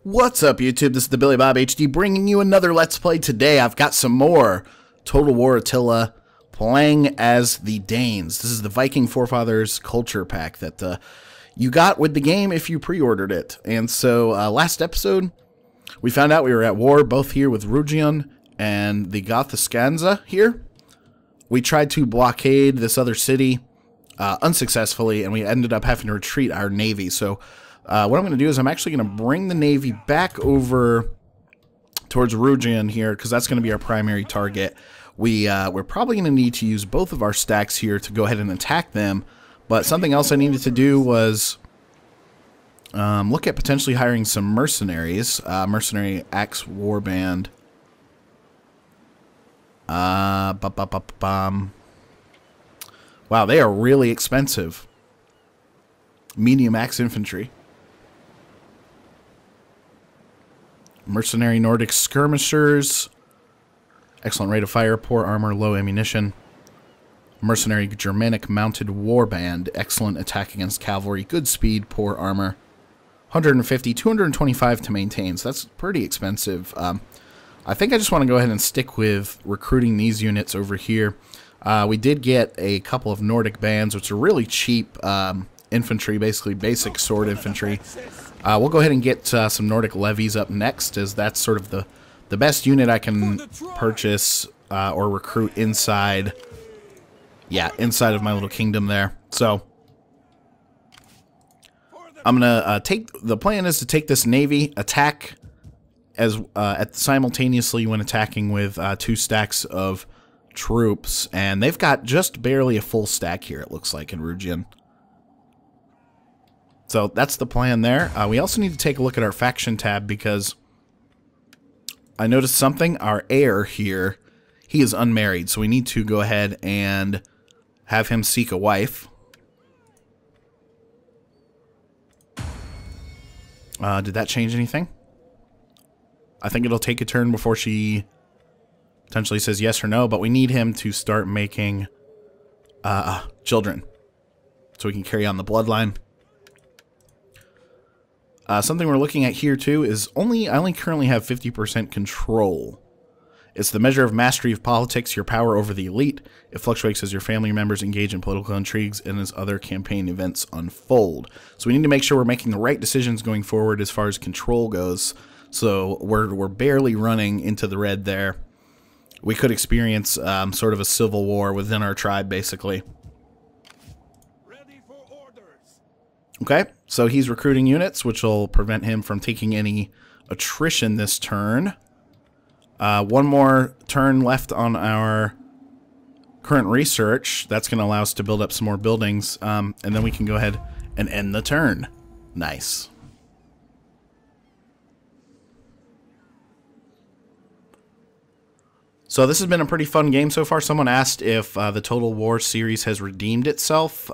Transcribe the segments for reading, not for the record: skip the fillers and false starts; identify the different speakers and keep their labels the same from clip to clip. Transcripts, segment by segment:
Speaker 1: What's up, YouTube? This is TheBillyBobHD bringing you another Let's Play today. I've got some more Total War Attila playing as the Danes. This is the Viking Forefathers culture pack that you got with the game if you pre-ordered it. And so last episode, we found out we were at war both here with Rugion and the Gothiscanza here. We tried to blockade this other city unsuccessfully, and we ended up having to retreat our navy. So what I'm going to do is I'm actually going to bring the navy back over towards Rugion here, because that's going to be our primary target. We're probably going to need to use both of our stacks here to go ahead and attack them. But something else I needed to do was look at potentially hiring some mercenaries. Mercenary Axe Warband. Wow, they are really expensive. Medium Axe Infantry. Mercenary Nordic Skirmishers. Excellent rate of fire, poor armor, low ammunition. Mercenary Germanic Mounted Warband. Excellent attack against cavalry, good speed, poor armor. 150, 225 to maintain, so that's pretty expensive. I think I just want to go ahead and stick with recruiting these units over here. We did get a couple of Nordic bands, which are really cheap infantry, basically basic sword infantry. We'll go ahead and get some Nordic levies up next, as that's sort of the best unit I can purchase or recruit inside, inside of my little kingdom there. So I'm gonna the plan is to take this navy, attack as simultaneously when attacking with two stacks of troops, and they've got just barely a full stack here, it looks like, in Rugion. So that's the plan there. We also need to take a look at our faction tab, because I noticed something. Our heir here, he is unmarried, so we need to go ahead and have him seek a wife. Did that change anything? I think it'll take a turn before she potentially says yes or no, but we need him to start making children so we can carry on the bloodline. Something we're looking at here too is I only currently have 50% control. It's the measure of mastery of politics, your power over the elite. It fluctuates as your family members engage in political intrigues and as other campaign events unfold. So we need to make sure we're making the right decisions going forward as far as control goes. So we're barely running into the red there. We could experience sort of a civil war within our tribe, basically. Okay, so he's recruiting units, which will prevent him from taking any attrition this turn. One more turn left on our current research. That's going to allow us to build up some more buildings, and then we can go ahead and end the turn. Nice. So this has been a pretty fun game so far. Someone asked if the Total War series has redeemed itself.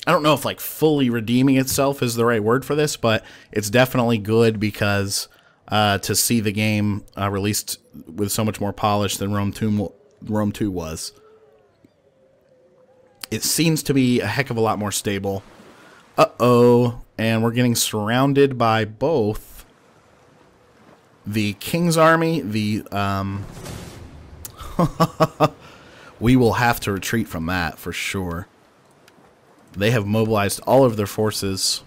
Speaker 1: I don't know if like fully redeeming itself is the right word for this, but it's definitely good, because to see the game released with so much more polish than Rome 2 was, it seems to be a heck of a lot more stable. Uh-oh, and we're getting surrounded by both the King's Army, we will have to retreat from that for sure. They have mobilized all of their forces.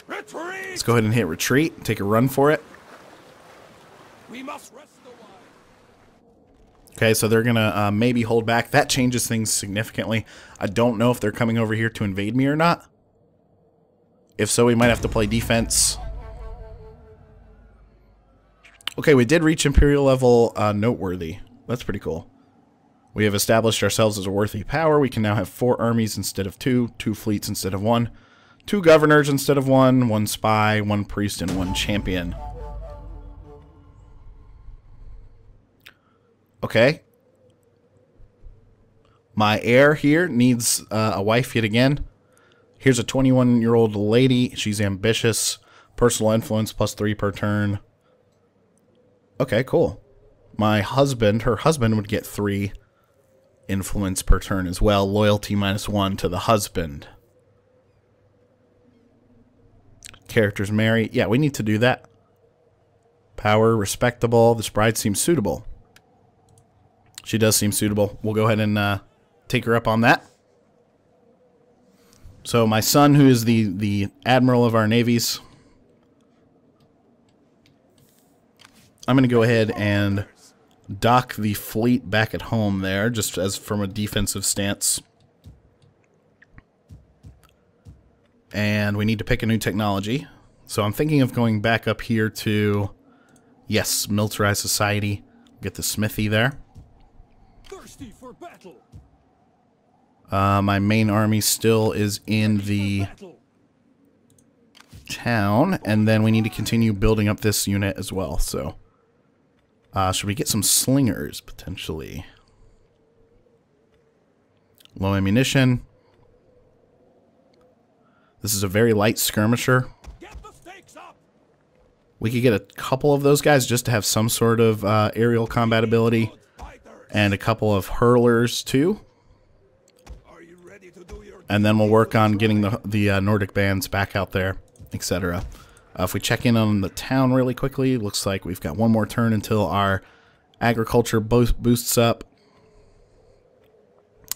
Speaker 1: Retreat! Let's go ahead and hit retreat. Take a run for it. We must rest a while. Okay, so they're gonna maybe hold back. That changes things significantly. I don't know if they're coming over here to invade me or not. If so, we might have to play defense. Okay, we did reach Imperial level noteworthy. That's pretty cool. We have established ourselves as a worthy power. We can now have 4 armies instead of 2, 2 fleets instead of 1, 2 governors instead of 1, 1 spy, 1 priest, and 1 champion. Okay. My heir here needs a wife yet again. Here's a 21-year-old lady. She's ambitious. Personal influence +3 per turn. Okay, cool. My husband, her husband would get 3 influence per turn as well. Loyalty -1 to the husband. characters marry. Yeah, we need to do that. Power, respectable. This bride seems suitable. She does seem suitable. We'll go ahead and take her up on that. So my son, who is the admiral of our navies, I'm going to go ahead and dock the fleet back at home there, just as from a defensive stance. And we need to pick a new technology. So I'm thinking of going back up here to, yes, militarized society. Get the smithy there.
Speaker 2: Thirsty for battle.
Speaker 1: My main army still is in the town, and then we need to continue building up this unit as well. So, should we get some slingers, potentially? Low ammunition. This is a very light skirmisher. We could get a couple of those guys just to have some sort of aerial combat ability, and a couple of hurlers too. And then we'll work on getting the Nordic bands back out there, etc. If we check in on the town really quickly, looks like we've got one more turn until our agriculture boosts up.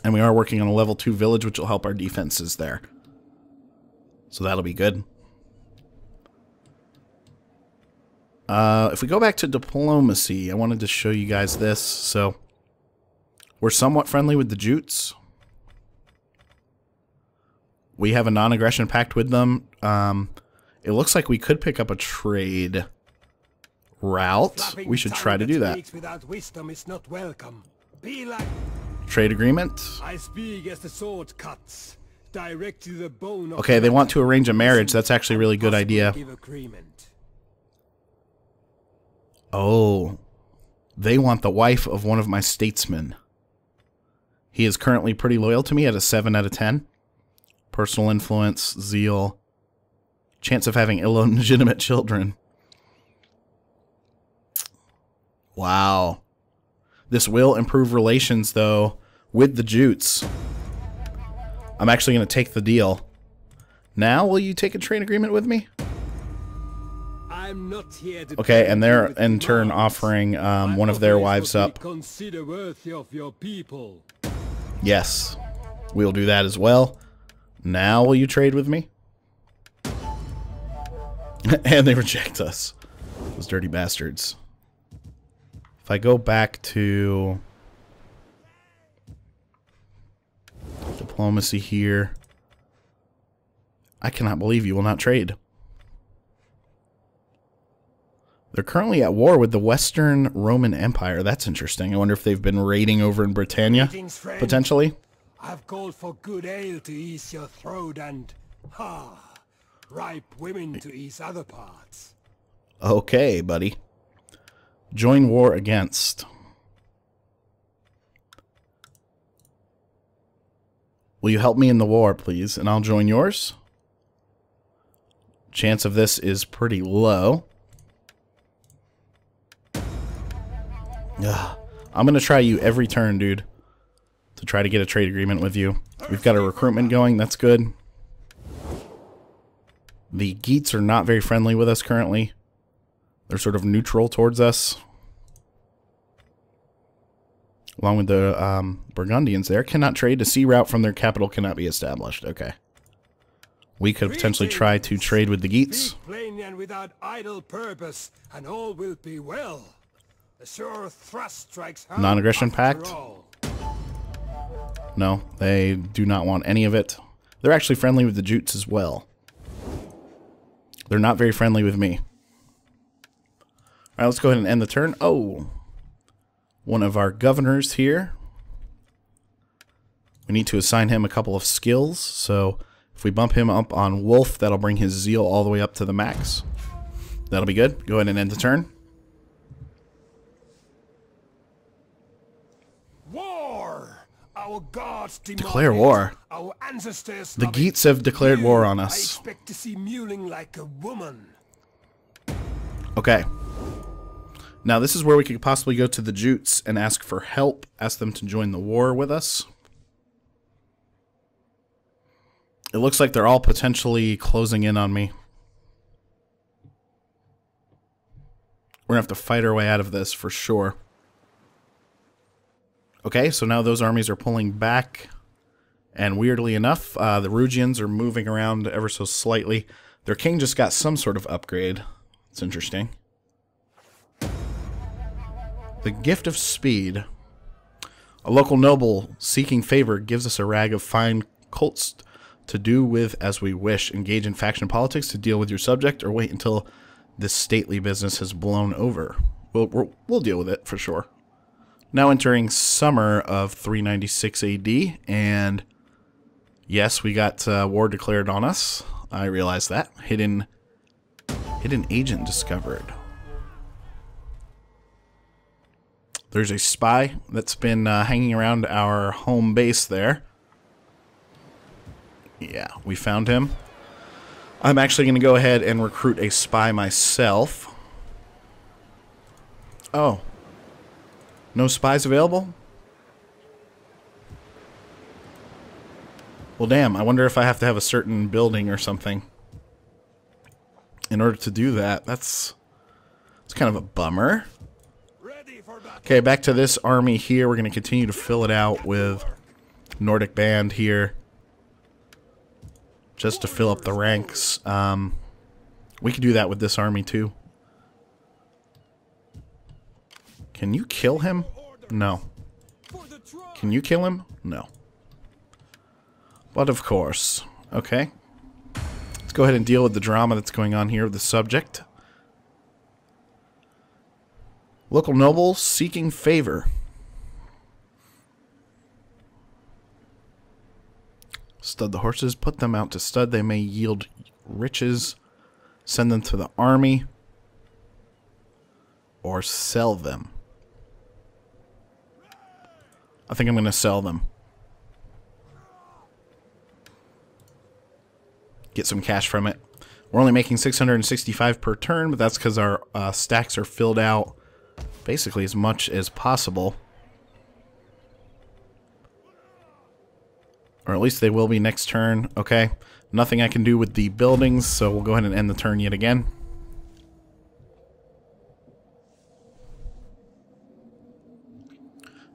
Speaker 1: And we are working on a level 2 village, which will help our defenses there. So that'll be good. If we go back to diplomacy, I wanted to show you guys this. So we're somewhat friendly with the Jutes. We have a non-aggression pact with them. It looks like we could pick up a trade route. We should try to do that. Trade agreement.
Speaker 2: I speak as the sword cuts, direct to the bone of
Speaker 1: Okay, they want to arrange a marriage. That's actually a really good idea. Oh, they want the wife of one of my statesmen. He is currently pretty loyal to me at a 7 out of 10. Personal influence, zeal, chance of having illegitimate children. Wow. This will improve relations, though, with the Jutes. I'm actually going to take the deal. Now, will you take a trade agreement with me?
Speaker 2: I'm not here to
Speaker 1: okay, and they're in turn offering one of their wives up.
Speaker 2: Consider worthy of your people.
Speaker 1: Yes, we'll do that as well. Now will you trade with me? And they reject us. Those dirty bastards. If I go back to diplomacy here, I cannot believe you will not trade. They're currently at war with the Western Roman Empire. That's interesting. I wonder if they've been raiding over in Britannia, potentially.
Speaker 2: I've called for good ale to ease your throat and, ripe women to ease other parts.
Speaker 1: Okay, buddy. Join war against. Will you help me in the war, please? And I'll join yours. Chance of this is pretty low. Ugh. I'm going to try you every turn, dude, to try to get a trade agreement with you. We've got a recruitment going. That's good. The Geats are not very friendly with us currently. They're sort of neutral towards us. Along with the Burgundians there. Cannot trade. A sea route from their capital cannot be established. Okay. We could potentially try to trade with the Geats.
Speaker 2: Speak plainly and without idle purpose, and all will be well. A sure thrust strikes home.
Speaker 1: Non-aggression pact? No, they do not want any of it. They're actually friendly with the Jutes as well. They're not very friendly with me. Alright, let's go ahead and end the turn. Oh, one of our governors here. We need to assign him a couple of skills. So if we bump him up on Wolf, that'll bring his zeal all the way up to the max. That'll be good. Go ahead and end the turn.
Speaker 2: Our gods
Speaker 1: declare war.
Speaker 2: Our ancestors
Speaker 1: the Geats have declared war on us.
Speaker 2: I expect to see mewling like a woman.
Speaker 1: Okay. Now this is where we could possibly go to the Jutes and ask for help. Ask them to join the war with us. It looks like they're all potentially closing in on me. We're going to have to fight our way out of this for sure. Okay, so now those armies are pulling back. And weirdly enough, the Rugians are moving around ever so slightly. Their king just got some sort of upgrade. It's interesting. The Gift of Speed. A local noble seeking favor gives us a rag of fine colts to do with as we wish. Engage in faction politics to deal with your subject, or wait until this stately business has blown over. We'll deal with it for sure. Now entering summer of 396 AD, and yes, we got war declared on us. I realize that. Hidden agent discovered. There's a spy that's been hanging around our home base there. Yeah, we found him. I'm actually going to go ahead and recruit a spy myself. Oh. No spies available? Well, damn. I wonder if I have to have a certain building or something in order to do that. It's kind of a bummer. Okay, back to this army here. We're going to continue to fill it out with Nordic band here, just to fill up the ranks. We could do that with this army too. Can you kill him? No. Can you kill him? No. But of course. Okay. Let's go ahead and deal with the drama that's going on here with the subject. Local noble seeking favor. Stud the horses. Put them out to stud. They may yield riches. Send them to the army. Or sell them. I think I'm going to sell them. Get some cash from it. We're only making 665 per turn, but that's because our stacks are filled out basically as much as possible. Or at least they will be next turn. Okay. Nothing I can do with the buildings, so we'll go ahead and end the turn yet again.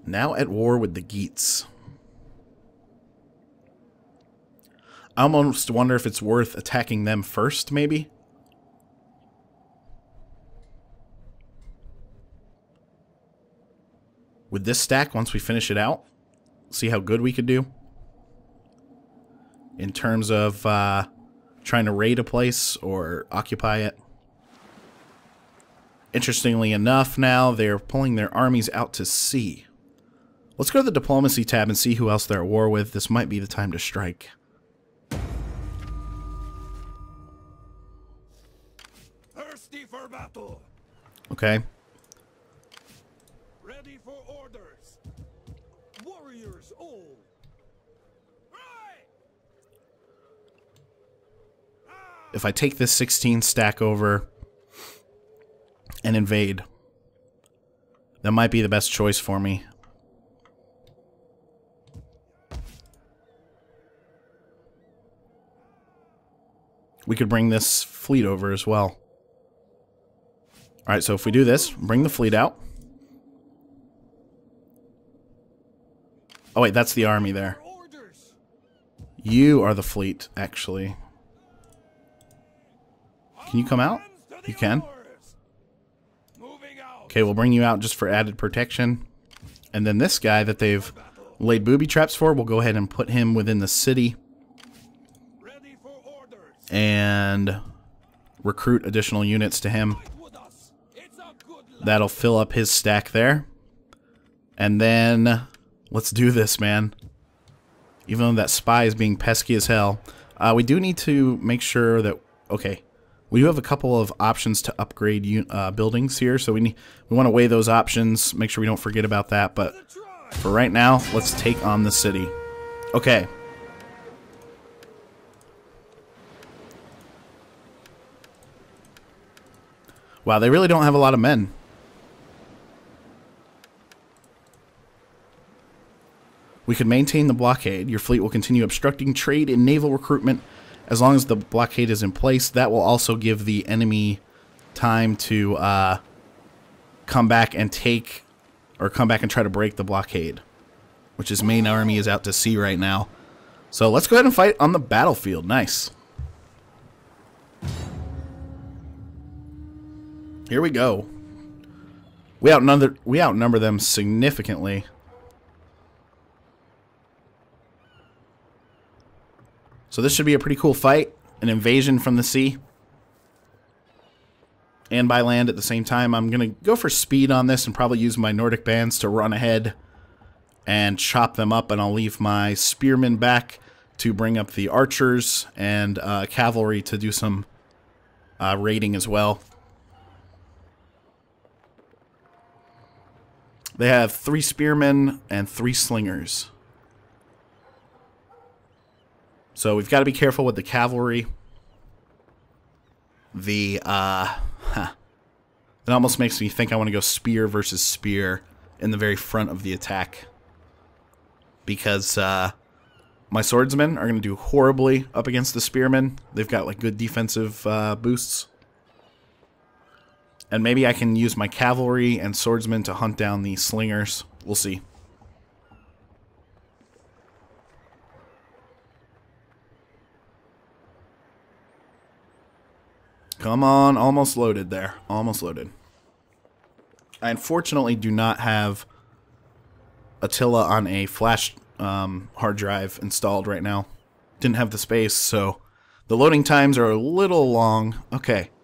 Speaker 1: Now at war with the Geats. I almost wonder if it's worth attacking them first, maybe? With this stack, once we finish it out, see how good we could do in terms of trying to raid a place or occupy it. Interestingly enough, now they're pulling their armies out to sea. Let's go to the diplomacy tab and see who else they're at war with. This might be the time to strike.
Speaker 2: Thirsty for battle.
Speaker 1: Okay.
Speaker 2: Ready for orders. Warriors all. Right.
Speaker 1: If I take this 16 stack over and invade, that might be the best choice for me. We could bring this fleet over as well. Alright, so if we do this, bring the fleet out. Oh wait, that's the army there. You are the fleet, actually. Can you come out? You can. Okay, we'll bring you out just for added protection. And then this guy that they've laid booby traps for, we'll go ahead and put him within the city. And recruit additional units to him. That'll fill up his stack there. And then let's do this, man. Even though that spy is being pesky as hell, we do need to make sure that... Okay, we do have a couple of options to upgrade buildings here, so we want to weigh those options, make sure we don't forget about that. But for right now, let's take on the city. Okay. Wow, they really don't have a lot of men. We could maintain the blockade. Your fleet will continue obstructing trade and naval recruitment as long as the blockade is in place. That will also give the enemy time to come back and take, or come back and try to break the blockade, which his main army is out to sea right now. So let's go ahead and fight on the battlefield. Nice. Here we go. We outnumber them significantly. So this should be a pretty cool fight. An invasion from the sea. And by land at the same time. I'm going to go for speed on this and probably use my Nordic bands to run ahead and chop them up. And I'll leave my spearmen back to bring up the archers and cavalry to do some raiding as well. They have 3 spearmen and 3 slingers. So we've got to be careful with the cavalry. It almost makes me think I want to go spear versus spear in the very front of the attack. Because my swordsmen are going to do horribly up against the spearmen. They've got like good defensive boosts. And maybe I can use my cavalry and swordsmen to hunt down the slingers. We'll see. Come on, almost loaded there. Almost loaded. I unfortunately do not have Attila on a flash hard drive installed right now. Didn't have the space, so the loading times are a little long. Okay.